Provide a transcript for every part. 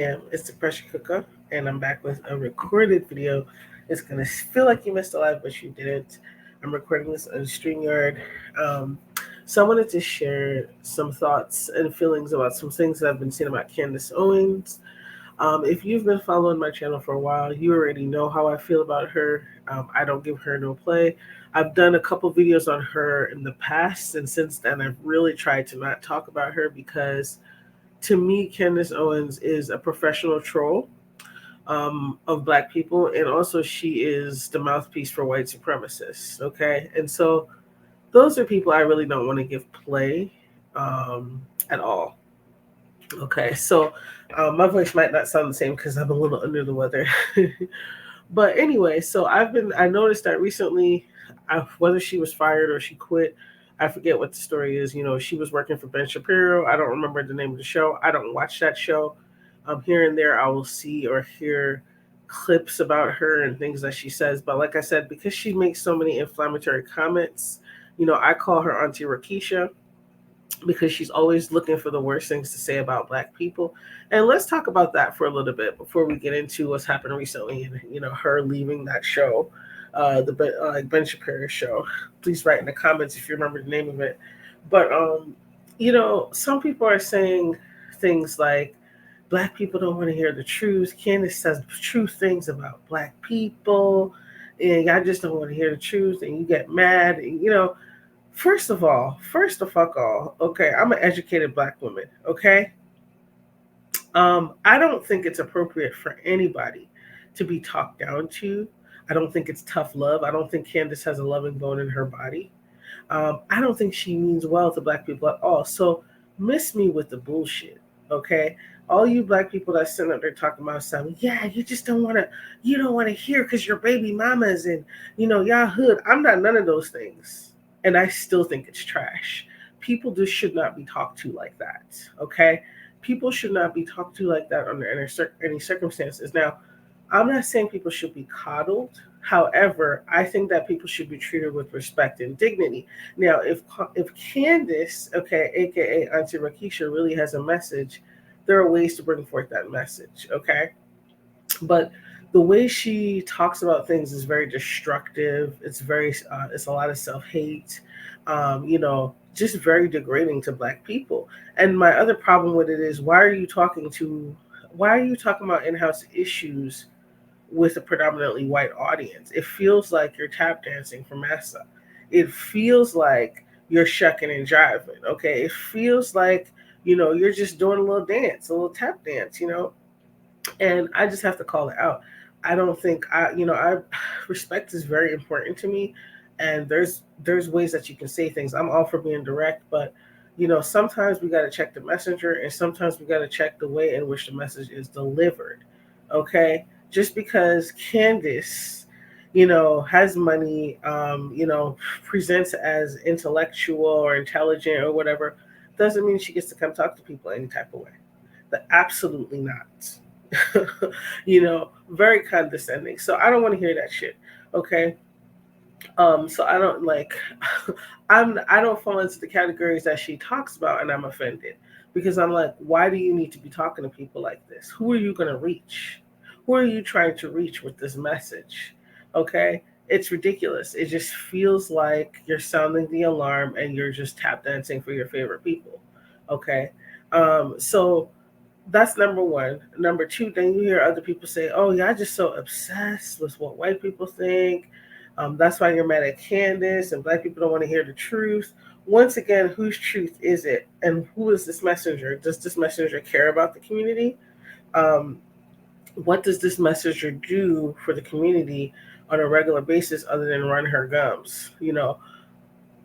It's the pressure cooker, and I'm back with a recorded video. It's gonna feel like you missed a live, but you didn't. I'm recording this on StreamYard. Um, so I wanted to share some thoughts and feelings about some things that I've been seeing about Candace Owens. If you've been following my channel for a while, you already know how I feel about her. I don't give her no play. I've done a couple videos on her in the past, and since then, I've really tried to not talk about her because to me, Candace Owens is a professional troll of Black people, and also she is the mouthpiece for white supremacists. Okay, and so those are people I really don't want to give play at all. Okay, so my voice might not sound the same because I'm a little under the weather. But anyway, so I noticed that recently, whether she was fired or she quit, I forget what the story is. You know, she was working for Ben Shapiro. I don't remember the name of the show. I don't watch that show. Here and there, I will see or hear clips about her and things that she says. But like I said, because she makes so many inflammatory comments, I call her Auntie Rakisha because she's always looking for the worst things to say about Black people. And let's talk about that for a little bit before we get into what's happened recently and her leaving that show, Ben Shapiro show. Please write in the comments if you remember the name of it. But some people are saying things like Black people don't want to hear the truth. Candace says true things about Black people, and y'all just don't want to hear the truth, and you get mad. And, first of all, first the fuck all, okay, I'm an educated Black woman, okay? I don't think it's appropriate for anybody to be talked down to. I don't think it's tough love. I don't think Candace has a loving bone in her body. I don't think she means well to Black people at all. So miss me with the bullshit, okay? All you Black people that sitting up there talking about something, yeah, you don't want to hear because your baby mamas and y'all hood. I'm not none of those things, and I still think it's trash. People just should not be talked to like that, okay? People should not be talked to like that under any circumstances. Now, I'm not saying people should be coddled. However, I think that people should be treated with respect and dignity. Now, if Candace, okay, aka Auntie Rakisha, really has a message, there are ways to bring forth that message, okay? But the way she talks about things is very destructive. It's a lot of self hate. Just very degrading to Black people. And my other problem with it is, why are you talking about in-house issues with a predominantly white audience? It feels like you're tap dancing for massa. It feels like you're shucking and jiving. Okay, it feels like you're just doing a little dance, a little tap dance. And I just have to call it out. I don't think I respect is very important to me, and there's ways that you can say things. I'm all for being direct, but sometimes we got to check the messenger, and sometimes we got to check the way in which the message is delivered. Okay, just because Candace, has money, presents as intellectual or intelligent or whatever, doesn't mean she gets to come talk to people any type of way. But absolutely not. Very condescending. So I don't want to hear that shit. Okay. So I don't like I don't fall into the categories that she talks about and I'm offended. Because I'm like, why do you need to be talking to people like this? Who are you gonna reach? Who are you trying to reach with this message? Okay? It's ridiculous. It just feels like you're sounding the alarm and you're just tap dancing for your favorite people. Okay. So that's number one. Number two, then you hear other people say, "Oh, y'all just so obsessed with what white people think. That's why you're mad at Candace, and Black people don't want to hear the truth." Once again, whose truth is it, and who is this messenger? Does this messenger care about the community? Um, what does this messenger do for the community on a regular basis other than run her gums?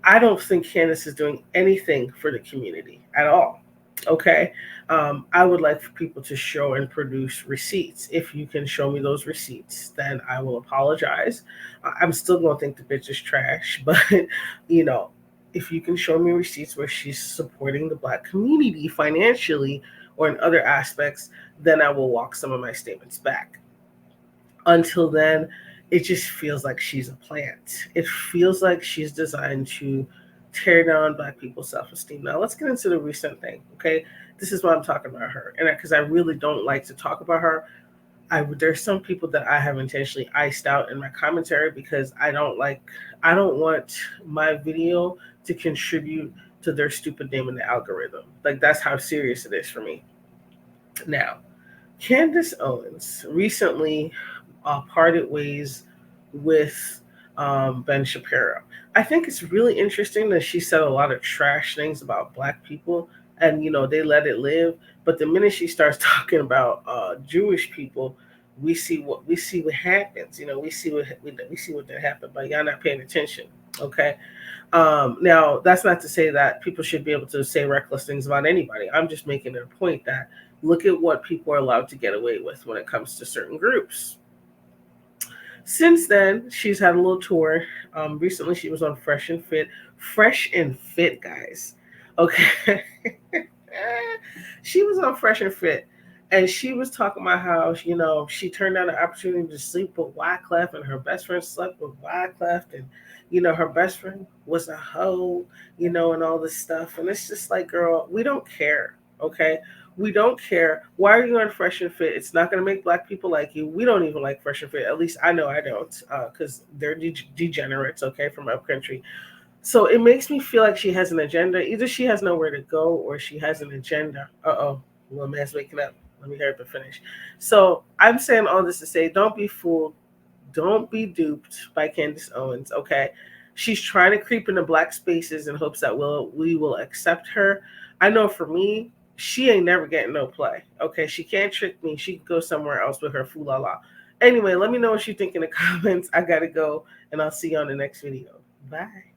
I don't think Candace is doing anything for the community at all. Okay. I would like for people to show and produce receipts. If you can show me those receipts, then I will apologize. I'm still going to think the bitch is trash, but you know, if you can show me receipts where she's supporting the Black community financially or in other aspects, then I will walk some of my statements back. Until then, it just feels like she's a plant. It feels like she's designed to tear down Black people's self esteem. Now, let's get into the recent thing, okay? This is why I'm talking about her, and because I really don't like to talk about her. There's some people that I have intentionally iced out in my commentary because I don't want my video to contribute to their stupid name in the algorithm. Like that's how serious it is for me. Now, Candace Owens recently parted ways with Ben Shapiro. I think it's really interesting that she said a lot of trash things about Black people, and they let it live. But the minute she starts talking about Jewish people, we see what happens. We see what that happened, but y'all not paying attention. Okay. Now, that's not to say that people should be able to say reckless things about anybody. I'm just making a point that look at what people are allowed to get away with when it comes to certain groups. Since then, she's had a little tour. Recently, she was on Fresh and Fit. Fresh and Fit, guys. Okay. She was on Fresh and Fit. And she was talking about how, she turned down the opportunity to sleep with Wyclef, and her best friend slept with Wyclef. And, her best friend was a hoe, and all this stuff. And it's just like, girl, we don't care. Okay. We don't care. Why are you on Fresh and Fit? It's not going to make Black people like you. We don't even like Fresh and Fit. At least I know I don't, because they're degenerates, okay, from upcountry. So it makes me feel like she has an agenda. Either she has nowhere to go or she has an agenda. Uh-oh, little man's waking up. Let me hear it to finish. So I'm saying all this to say, don't be fooled. Don't be duped by Candace Owens, okay? She's trying to creep into Black spaces in hopes that we will accept her. I know for me, she ain't never getting no play. Okay, she can't trick me. She can go somewhere else with her foo la la. Anyway, let me know what you think in the comments. I gotta go, and I'll see you on the next video. Bye.